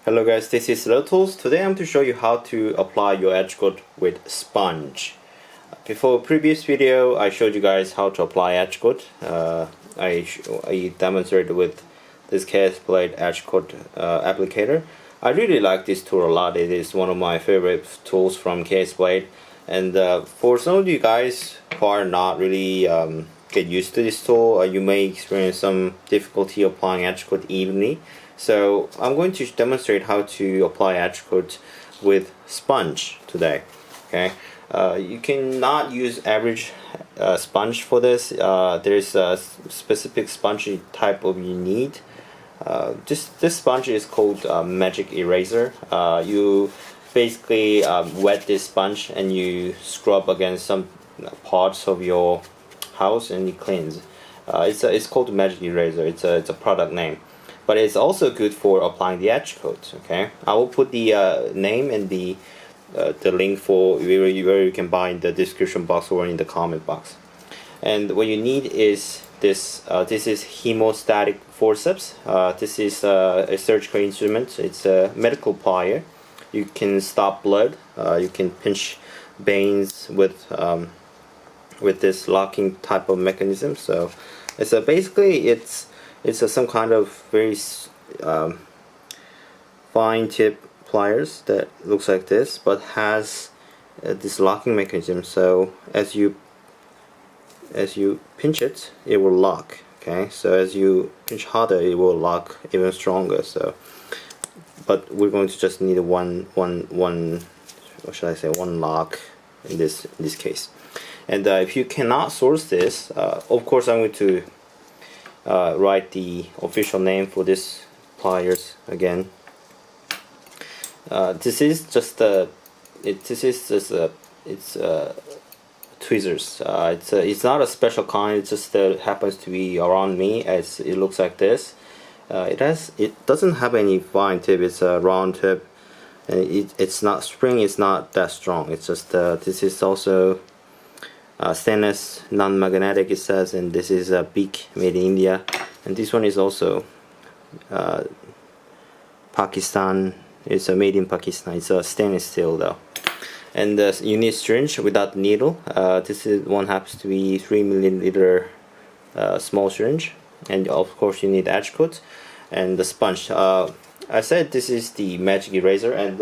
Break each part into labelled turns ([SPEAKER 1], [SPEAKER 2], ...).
[SPEAKER 1] Hello guys, this is leathertoolz. Today I'm to show you how to apply your edge coat with sponge. Before previous video I showed you guys how to apply edge coat. I demonstrated with this case blade edge coat applicator. I really like this tool a lot. It is one of my favorite tools from case blade, and for some of you guys who are not really get used to this tool, you may experience some difficulty applying edge coat evenly. So I'm going to demonstrate how to apply edge coat with sponge today. Okay, you cannot use average sponge for this. There's a specific sponge type of you need. This sponge is called magic eraser. You basically wet this sponge and you scrub against some parts of your house and it cleans. It's called magic eraser. It's a product name. But it's also good for applying the edge coat. Okay, I will put the name and the link for where you can buy in the description box or in the comment box. And what you need is this. This is Hemostatic Forceps. This is a surgical instrument. It's a medical plier. You can stop blood. You can pinch veins with this locking type of mechanism. So it's basically it's some kind of very fine tip pliers that looks like this, but has this locking mechanism. So as you pinch it, it will lock. Okay, so as you pinch harder, it will lock even stronger. So, but we're going to just need one what should I say, one lock in this case. And if you cannot source this, of course I'm going to write the official name for this pliers again. This is just it's tweezers. It's not a special kind. It just happens to be around me, as it looks like this. It doesn't have any fine tip. It's a round tip, and it's not spring. It's not that strong. It's just this is also stainless, non-magnetic, it says, and this is a beak made in India, and this one is also Pakistan. It's made in Pakistan. It's a stainless steel though. And you need syringe without needle. This one happens to be 3 milliliter small syringe, and of course you need edge coat and the sponge. I said this is the magic eraser, and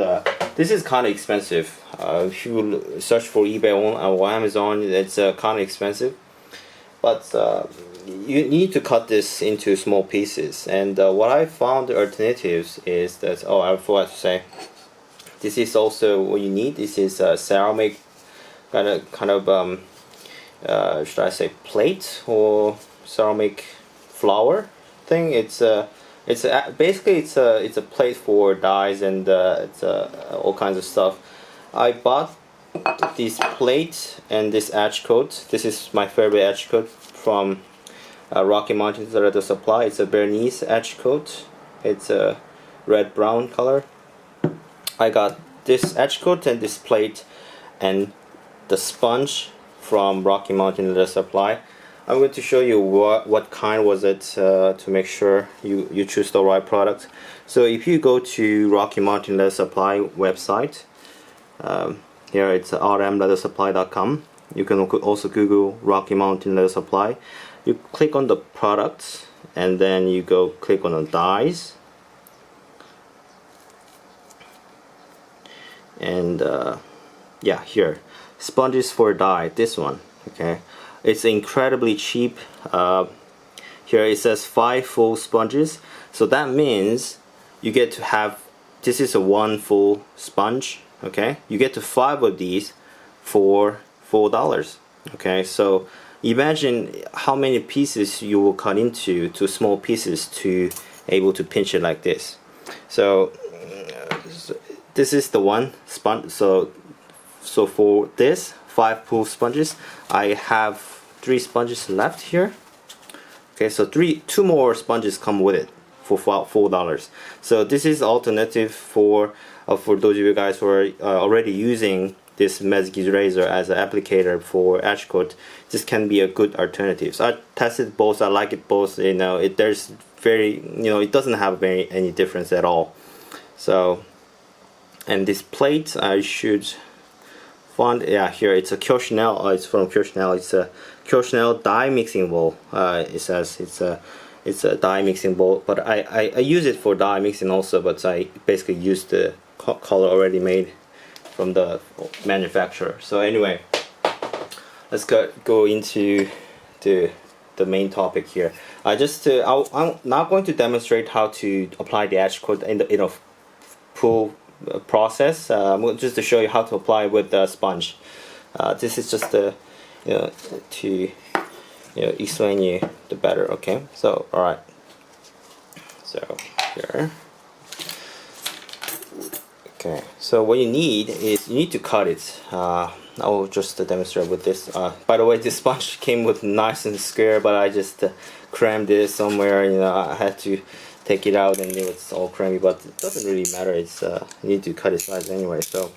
[SPEAKER 1] this is kind of expensive. If you search for eBay or Amazon, it's kind of expensive, but you need to cut this into small pieces. And what I found the alternatives is that, oh, I forgot to say, this is also what you need. This is a ceramic kind of should I say plate or ceramic flower thing. Basically it's a plate for dyes and it's all kinds of stuff. I bought this plate and this edge coat. This is my favorite edge coat from Rocky Mountain Leather Supply. It's a Vernis edge coat. It's a red brown color. I got this edge coat and this plate and the sponge from Rocky Mountain Leather Supply. I'm going to show you what kind was it to make sure you choose the right product. So if you go to Rocky Mountain Leather Supply website, here it's rmleathersupply.com. You can also Google Rocky Mountain Leather Supply. You click on the products and then you go click on the dyes, and yeah, here sponges for dye, this one. Okay, it's incredibly cheap. Here it says 5 full sponges, so that means you get to have, this is a 1 full sponge. Okay, you get to 5 of these for $4. Okay, so imagine how many pieces you will cut into small pieces to able to pinch it like this. So this is the one sponge. So for this 5 full sponges, I have 3 sponges left here. Okay, so 2 more sponges come with it for $4. So this is alternative for those of you guys who are already using this magic eraser as an applicator for edge coat. This can be a good alternative. So I tested both. I like it both. You know, it doesn't have any difference at all. So, and this plate I should find, yeah, here it's a Kyoshin. It's from Kyoshin. It's a Kyoshin die mixing bowl. It says it's a die mixing bowl, but I use it for die mixing also, but I basically use the color already made from the manufacturer. So anyway, let's go into the main topic here. I'm not going to demonstrate how to apply the edge coat in the full process. I'm going just to show you how to apply with the sponge. This is just to explain you the better. Okay, so all right. So here. Okay, so what you need is you need to cut it. I will just demonstrate with this. By the way, this sponge came with nice and square, but I just crammed it somewhere. I had to take it out, and it was all crammy. But it doesn't really matter. It's you need to cut its size anyway. So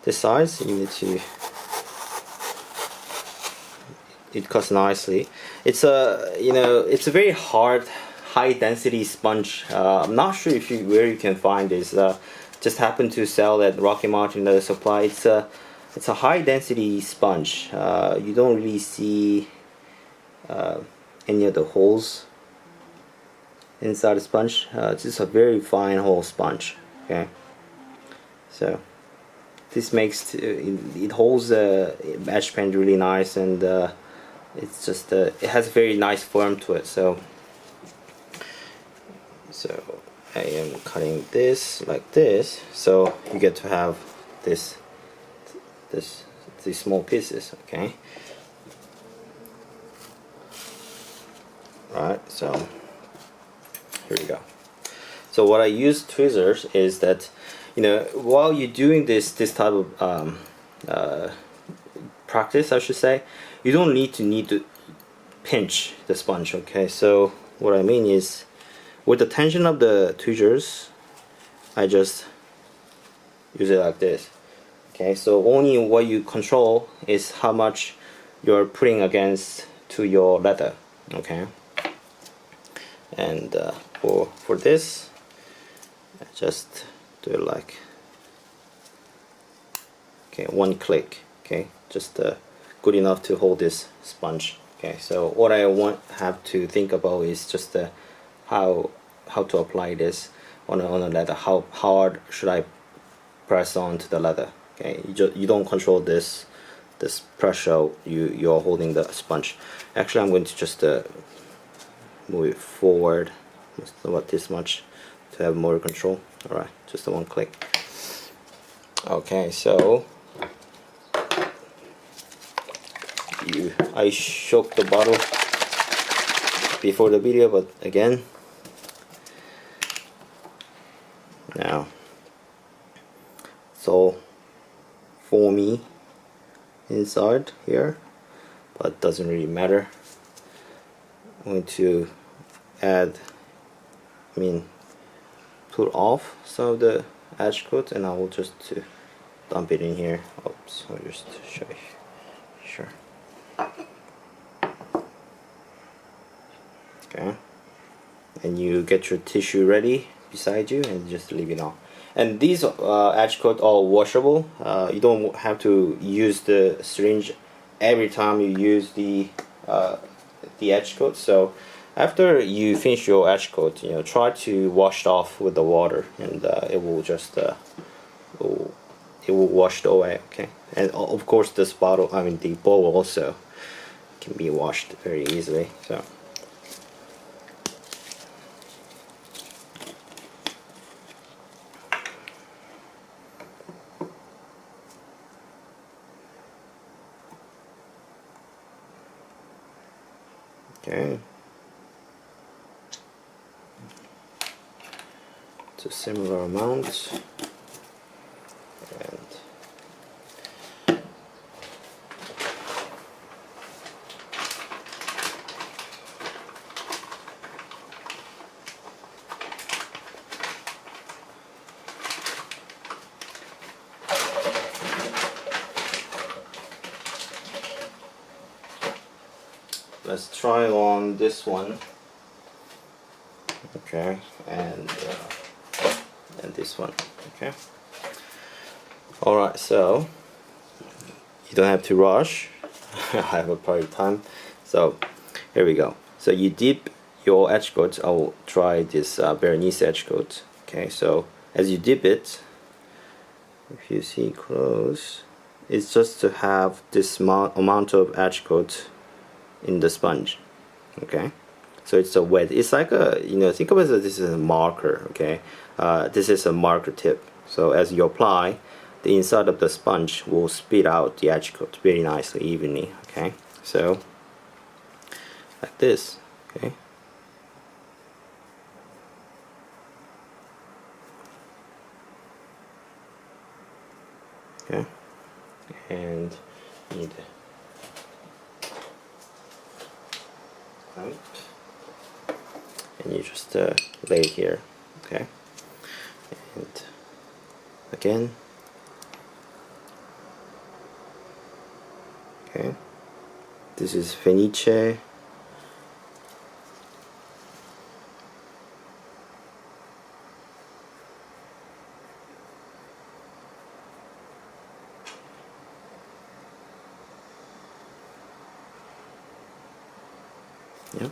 [SPEAKER 1] this size you need to. It cuts nicely. It's it's a very hard, high density sponge. I'm not sure where you can find this. Just happen to sell at Rocky Mountain Leather Supply. It's a high density sponge. You don't really see any of the holes inside the sponge. It's just a very fine whole sponge. Okay, so this makes it holds the edge pen really nice, and it's just it has a very nice form to it. So I am cutting this like this, so you get to have these small pieces. Okay, right, so here we go. So what I use tweezers is that, while you're doing this type of practice, I should say, you don't need to pinch the sponge. Okay, so what I mean is, with the tension of the tweezers, I just use it like this. Okay, so only what you control is how much you're putting against to your leather. Okay, and for this, I just do it like, okay, one click. Okay, just good enough to hold this sponge. Okay, so what I have to think about is just how to apply this on a leather. How hard should I press onto the leather? Okay, you don't control this pressure. You're holding the sponge. Actually, I'm going to just move it forward about this much to have more control. All right, just one click. Okay, so I shook the bottle before the video, but again, now it's all foamy inside here, but it doesn't really matter. I'm going to put off some of the edge coat, and I will just dump it in here. Oops, I'll just show you. Sure. Okay, and you get your tissue ready beside you and just leave it on. And these edge coat are washable. You don't have to use the syringe every time you use the edge coat. So after you finish your edge coat, try to wash it off with the water, and it will just it will wash it away. Okay, and of course this bottle, the bowl also can be washed very easily. So okay, it's a similar amount, and let's try on this one. Okay, and than this one. Okay. Alright, so you don't have to rush. I have a party time. So here we go. So you dip your edge coat. I'll try this Vernis edge coat. Okay, so as you dip it, if you see close, it's just to have this amount of edge coat in the sponge. Okay, so it's a wet. It's like a, you know, think of it as this is a marker. Okay, this is a marker tip. So as you apply, the inside of the sponge will spit out the edge coat very nicely, evenly. Okay, so like this. Okay. Okay, and you need clamp, and you just lay it here. Okay, and again. Okay, this is Vernis. Yep.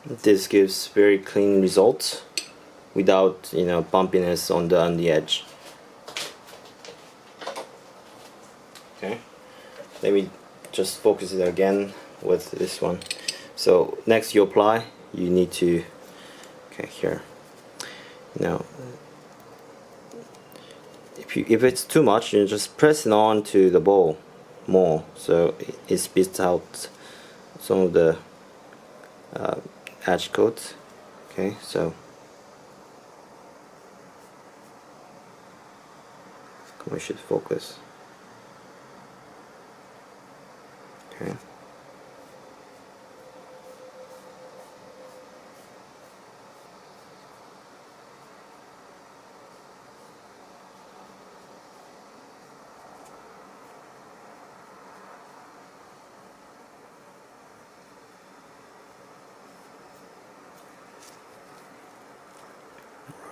[SPEAKER 1] This gives very clean results without, you know, bumpiness on the edge. Okay, let me just focus it again with this one. So next you apply, you need to, okay, here, now if it's too much, you just press it on to the bowl more, so it spits out some of the edge coat. Okay, so we should focus. Okay.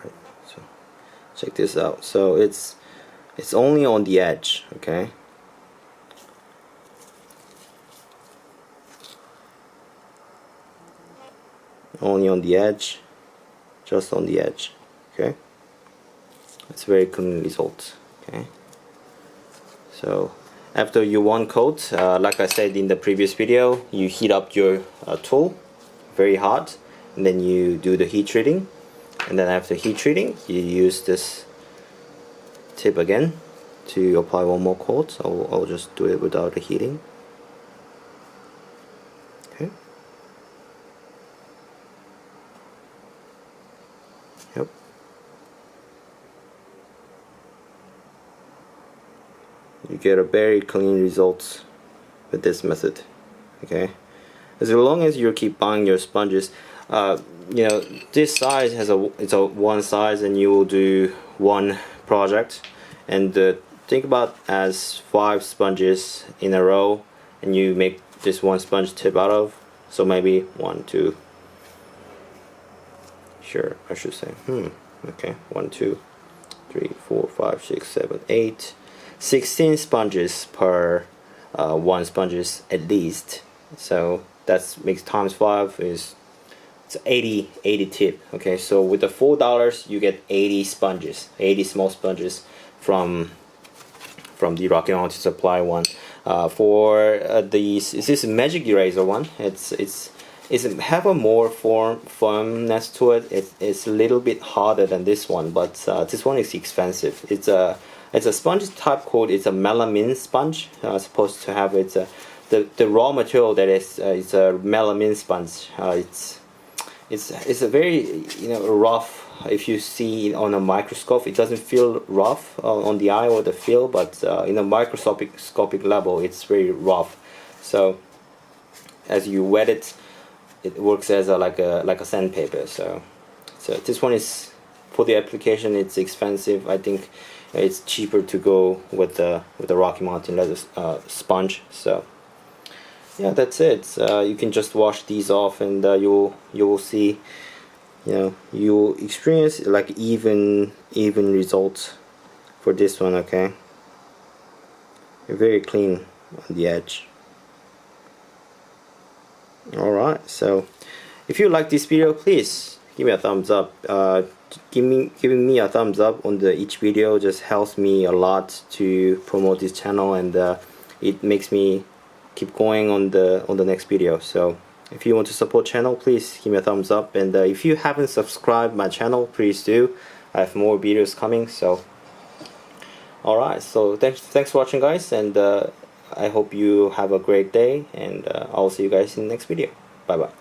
[SPEAKER 1] Right, so check this out. So it's only on the edge, okay? Only on the edge, just on the edge. Okay, it's very clean result. Okay, so after you one coat, like I said in the previous video, you heat up your tool very hot, and then you do the heat treating, and then after heat treating you use this tip again to apply one more coat. I'll just do it without the heating. Okay. Yep. You get a very clean results with this method. Okay. As long as you keep buying your sponges, you know, this size has it's a one size, and you will do one project, and think about as 5 sponges in a row, and you make this one sponge tip out of. So maybe 1, 2. Sure, I should say. Okay, 1, 2, 3, 4, 5, 6, 7, 8, 16 sponges per one sponges at least. So that makes times 5 is it's 80 tip. Okay, so with the $4 you get 80 sponges, 80 small sponges from the Rocky Mountain Supply one. For this is magic eraser one. It's have a more firmness to it. It's a little bit harder than this one, but this one is expensive. It's a sponge type called, it's a melamine sponge. Supposed to have the raw material that is it's a melamine sponge. It's a very, you know, rough. If you see on a microscope, it doesn't feel rough on the eye or the feel, but in a microscopic level, it's very rough. So as you wet it, it works as a like a sandpaper. So this one is, for the application, it's expensive. I think it's cheaper to go with the Rocky Mountain leather sponge. So yeah, that's it. You can just wash these off, and you will see, you'll experience like even results for this one. Okay, very clean on the edge. Alright, so if you like this video, please give me a thumbs up. Giving me a thumbs up on each video just helps me a lot to promote this channel, and it makes me keep going on the next video. So if you want to support channel, please give me a thumbs up, and if you haven't subscribed my channel, please do. I have more videos coming. So alright, so thanks for watching, guys, and I hope you have a great day, and I'll see you guys in the next video. Bye bye.